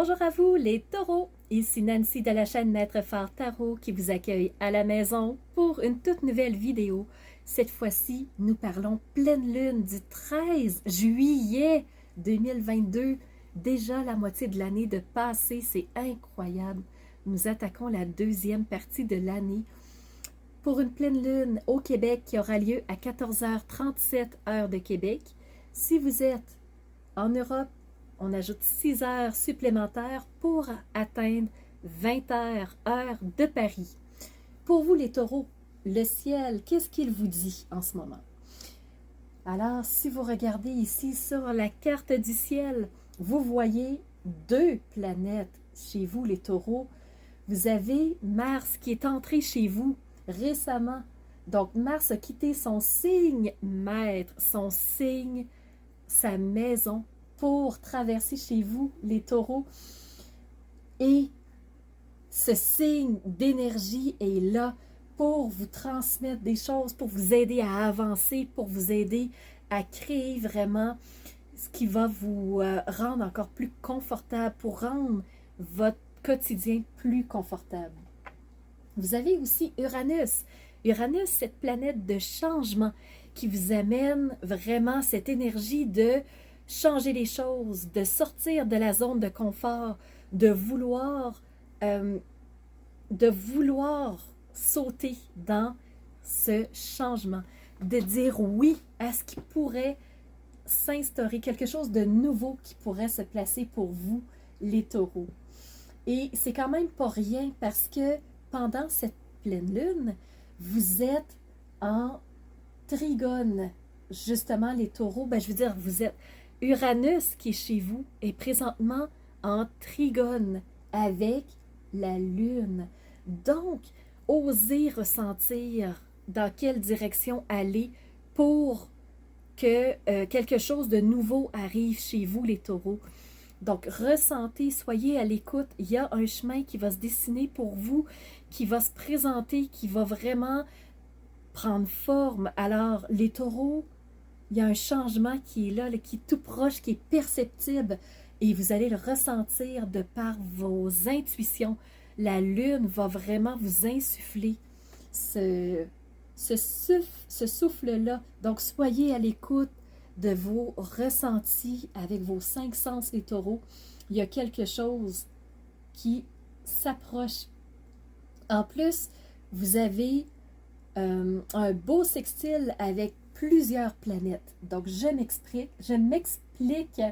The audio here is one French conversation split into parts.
Bonjour à vous les taureaux, ici Nancy de la chaîne Maître Phare Tarot qui vous accueille à la maison pour une toute nouvelle vidéo. Cette fois-ci, nous parlons pleine lune du 13 juillet 2022. Déjà la moitié de l'année de passé, c'est incroyable. Nous attaquons la deuxième partie de l'année pour une pleine lune au Québec qui aura lieu à 14h37 heure de Québec. Si vous êtes en Europe, on ajoute 6 heures supplémentaires pour atteindre 20 heures, heure de Paris. Pour vous les taureaux, le ciel, qu'est-ce qu'il vous dit en ce moment? Alors, si vous regardez ici sur la carte du ciel, vous voyez deux planètes chez vous les taureaux. Vous avez Mars qui est entré chez vous récemment. Donc, Mars a quitté son signe maître, son signe, sa maison, pour traverser chez vous, les taureaux. Et ce signe d'énergie est là pour vous transmettre des choses, pour vous aider à avancer, pour vous aider à créer vraiment ce qui va vous rendre encore plus confortable, pour rendre votre quotidien plus confortable. Vous avez aussi Uranus. Uranus, cette planète de changement qui vous amène vraiment cette énergie de changer les choses, de sortir de la zone de confort, de vouloir sauter dans ce changement, de dire oui à ce qui pourrait s'instaurer, quelque chose de nouveau qui pourrait se placer pour vous, les taureaux. Et c'est quand même pas rien parce que pendant cette pleine lune, vous êtes en trigone. Justement, les taureaux, je veux dire, vous êtes Uranus qui est chez vous est présentement en trigone avec la lune. Donc, osez ressentir dans quelle direction aller pour que quelque chose de nouveau arrive chez vous, les taureaux. Donc, ressentez, soyez à l'écoute. Il y a un chemin qui va se dessiner pour vous, qui va se présenter, qui va vraiment prendre forme. Alors, les taureaux, il y a un changement qui est là, qui est tout proche, qui est perceptible, et vous allez le ressentir de par vos intuitions. La lune va vraiment vous insuffler ce souffle-là. Donc, soyez à l'écoute de vos ressentis avec vos 5 sens, les taureaux. Il y a quelque chose qui s'approche. En plus, vous avez un beau sextile avec plusieurs planètes. Donc, je m'explique.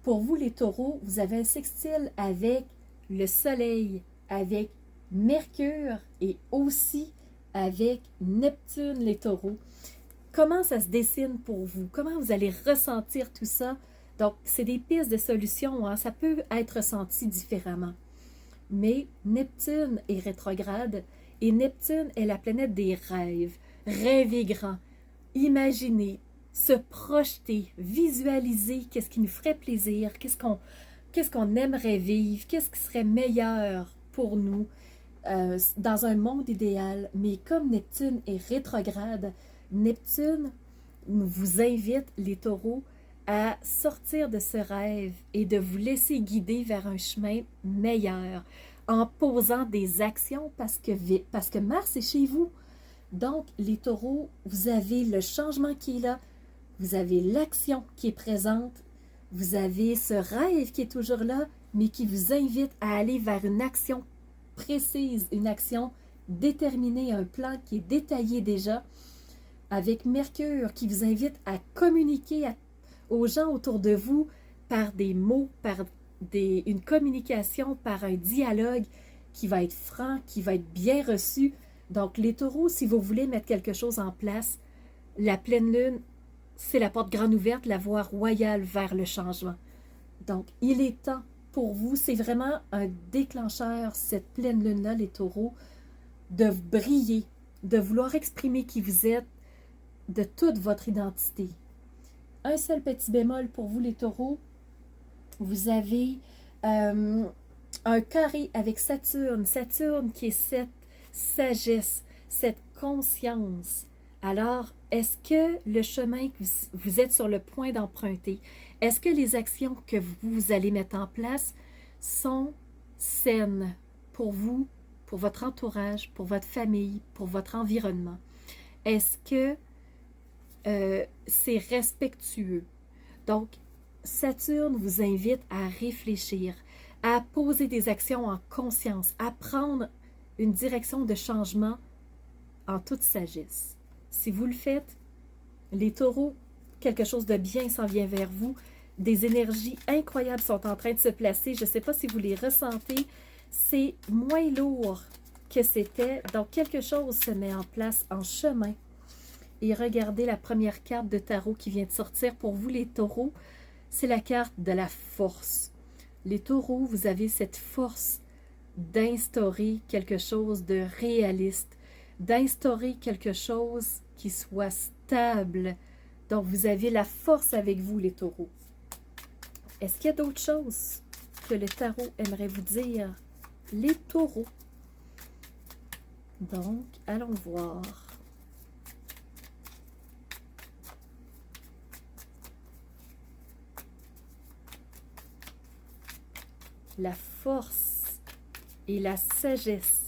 Pour vous, les taureaux, vous avez un sextile avec le Soleil, avec Mercure et aussi avec Neptune, les taureaux. Comment ça se dessine pour vous? Comment vous allez ressentir tout ça? Donc, c'est des pistes de solutions, hein? Ça peut être ressenti différemment. Mais Neptune est rétrograde et Neptune est la planète des rêves. Rêver grand, imaginer, se projeter, visualiser qu'est-ce qui nous ferait plaisir, qu'est-ce qu'on aimerait vivre, qu'est-ce qui serait meilleur pour nous dans un monde idéal. Mais comme Neptune est rétrograde, Neptune vous invite, les taureaux, à sortir de ce rêve et de vous laisser guider vers un chemin meilleur en posant des actions parce que Mars est chez vous. Donc, les taureaux, vous avez le changement qui est là, vous avez l'action qui est présente, vous avez ce rêve qui est toujours là, mais qui vous invite à aller vers une action précise, une action déterminée, un plan qui est détaillé déjà, avec Mercure qui vous invite à communiquer aux gens autour de vous par des mots, par une communication, par un dialogue qui va être franc, qui va être bien reçu. Donc, les taureaux, si vous voulez mettre quelque chose en place, la pleine lune, c'est la porte grande ouverte, la voie royale vers le changement. Donc, il est temps pour vous, c'est vraiment un déclencheur, cette pleine lune-là, les taureaux, de briller, de vouloir exprimer qui vous êtes, de toute votre identité. Un seul petit bémol pour vous, les taureaux, vous avez un carré avec Saturne. Saturne qui est cette sagesse, cette conscience. Alors, est-ce que le chemin que vous êtes sur le point d'emprunter, est-ce que les actions que vous allez mettre en place sont saines pour vous, pour votre entourage, pour votre famille, pour votre environnement? Est-ce que c'est respectueux? Donc, Saturne vous invite à réfléchir, à poser des actions en conscience, à prendre une direction de changement en toute sagesse. Si vous le faites, les taureaux, quelque chose de bien s'en vient vers vous. Des énergies incroyables sont en train de se placer. Je ne sais pas si vous les ressentez. C'est moins lourd que c'était. Donc, quelque chose se met en place en chemin. Et regardez la première carte de tarot qui vient de sortir pour vous, les taureaux. C'est la carte de la force. Les taureaux, vous avez cette force d'instaurer quelque chose de réaliste, d'instaurer quelque chose qui soit stable. Donc, vous avez la force avec vous, les taureaux. Est-ce qu'il y a d'autres choses que le tarot aimerait vous dire? Les taureaux. Donc, allons voir. La force et la sagesse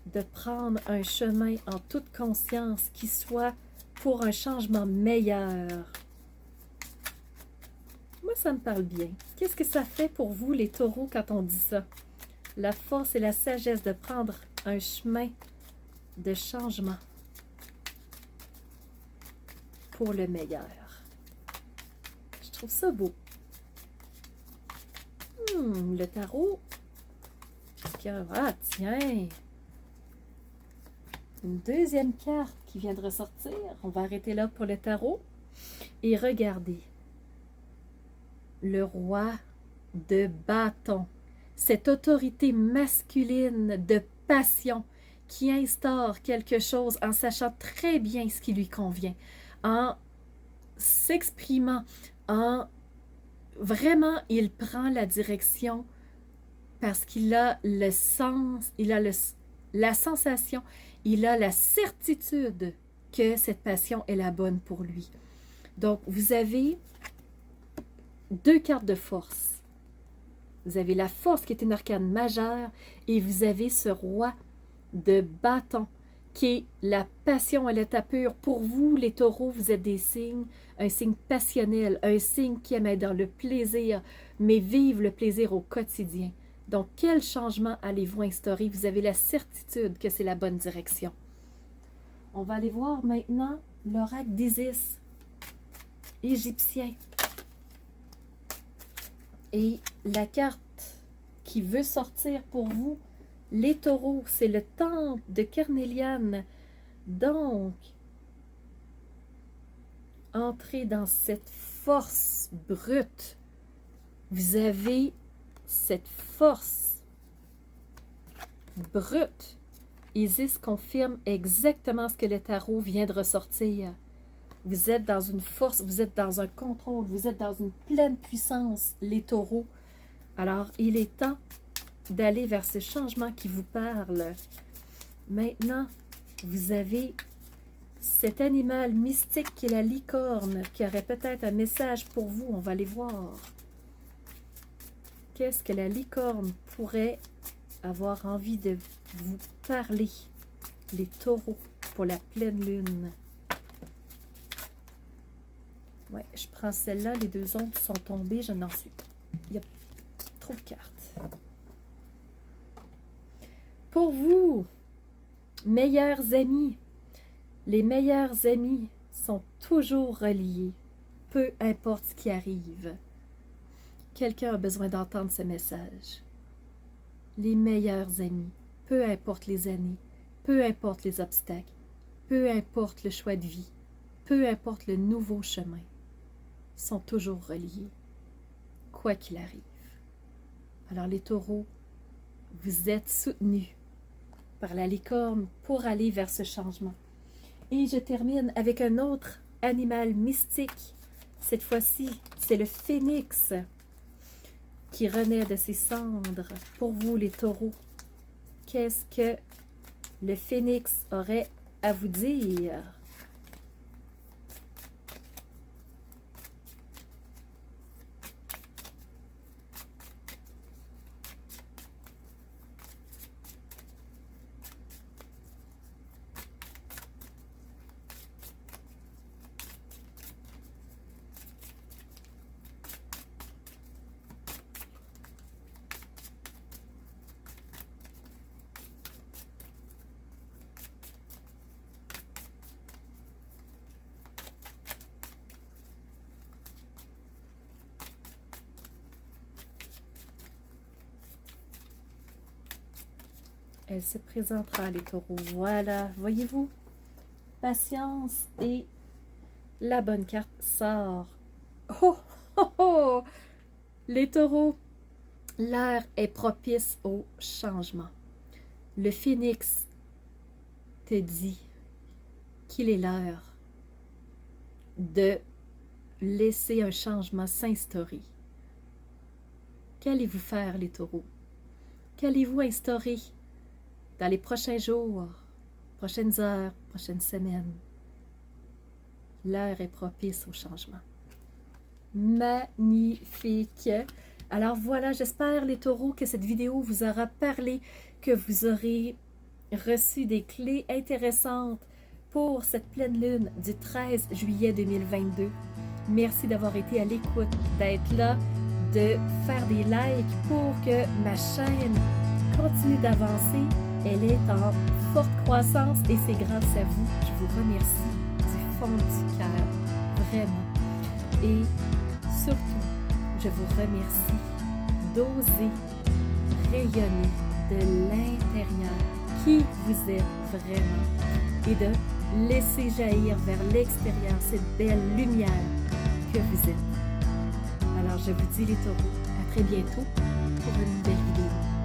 de prendre un chemin en toute conscience qui soit pour un changement meilleur. Moi, ça me parle bien. Qu'est-ce que ça fait pour vous, les taureaux, quand on dit ça? La force et la sagesse de prendre un chemin de changement pour le meilleur. Je trouve ça beau. Le tarot. Ah, tiens! Une deuxième carte qui vient de ressortir. On va arrêter là pour le tarot. Et regardez. Le roi de bâton. Cette autorité masculine de passion qui instaure quelque chose en sachant très bien ce qui lui convient, en s'exprimant, en vraiment, il prend la direction parce qu'il a le sens, il a la sensation, il a la certitude que cette passion est la bonne pour lui. Donc, vous avez deux cartes de force. Vous avez la force qui est une arcane majeure et vous avez ce roi de bâton qui est la passion à l'état pur. Pour vous, les taureaux, vous êtes des signes, un signe passionnel, un signe qui aime être dans le plaisir, mais vivre le plaisir au quotidien. Donc, quel changement allez-vous instaurer? Vous avez la certitude que c'est la bonne direction. On va aller voir maintenant l'oracle d'Isis, égyptien. Et la carte qui veut sortir pour vous, les taureaux, c'est le temple de Kernéliane. Donc, entrez dans cette force brute. Vous avez cette force brute. Isis confirme exactement ce que le tarot vient de ressortir. Vous êtes dans une force, vous êtes dans un contrôle, vous êtes dans une pleine puissance, les taureaux. Alors, il est temps d'aller vers ce changement qui vous parle. Maintenant, vous avez cet animal mystique qui est la licorne, qui aurait peut-être un message pour vous. On va aller voir. Qu'est-ce que la licorne pourrait avoir envie de vous parler, les taureaux, pour la pleine lune? Ouais, je prends celle-là. Les deux autres sont tombées. Je n'en suis pas. Il y a trop de cartes. Pour vous, meilleurs amis, les meilleurs amis sont toujours reliés, peu importe ce qui arrive. Quelqu'un a besoin d'entendre ce message. Les meilleurs amis, peu importe les années, peu importe les obstacles, peu importe le choix de vie, peu importe le nouveau chemin, sont toujours reliés, quoi qu'il arrive. Alors les taureaux, vous êtes soutenus par la licorne pour aller vers ce changement. Et je termine avec un autre animal mystique. Cette fois-ci, c'est le phénix qui renaît de ses cendres. Pour vous, les taureaux, qu'est-ce que le phénix aurait à vous dire? Elle se présentera, les taureaux. Voilà, voyez-vous? Patience et la bonne carte sort. Oh, oh, oh! Les taureaux, l'heure est propice au changement. Le phénix te dit qu'il est l'heure de laisser un changement s'instaurer. Qu'allez-vous faire, les taureaux? Qu'allez-vous instaurer dans les prochains jours, prochaines heures, prochaines semaines? L'heure est propice au changement. Magnifique! Alors voilà, j'espère, les taureaux, que cette vidéo vous aura parlé, que vous aurez reçu des clés intéressantes pour cette pleine lune du 13 juillet 2022. Merci d'avoir été à l'écoute, d'être là, de faire des likes pour que ma chaîne continue d'avancer. Elle est en forte croissance et c'est grâce à vous. Je vous remercie du fond du cœur, vraiment. Et surtout, je vous remercie d'oser rayonner de l'intérieur qui vous êtes vraiment et de laisser jaillir vers l'extérieur cette belle lumière que vous êtes. Alors je vous dis, les taureaux, à très bientôt pour une nouvelle vidéo.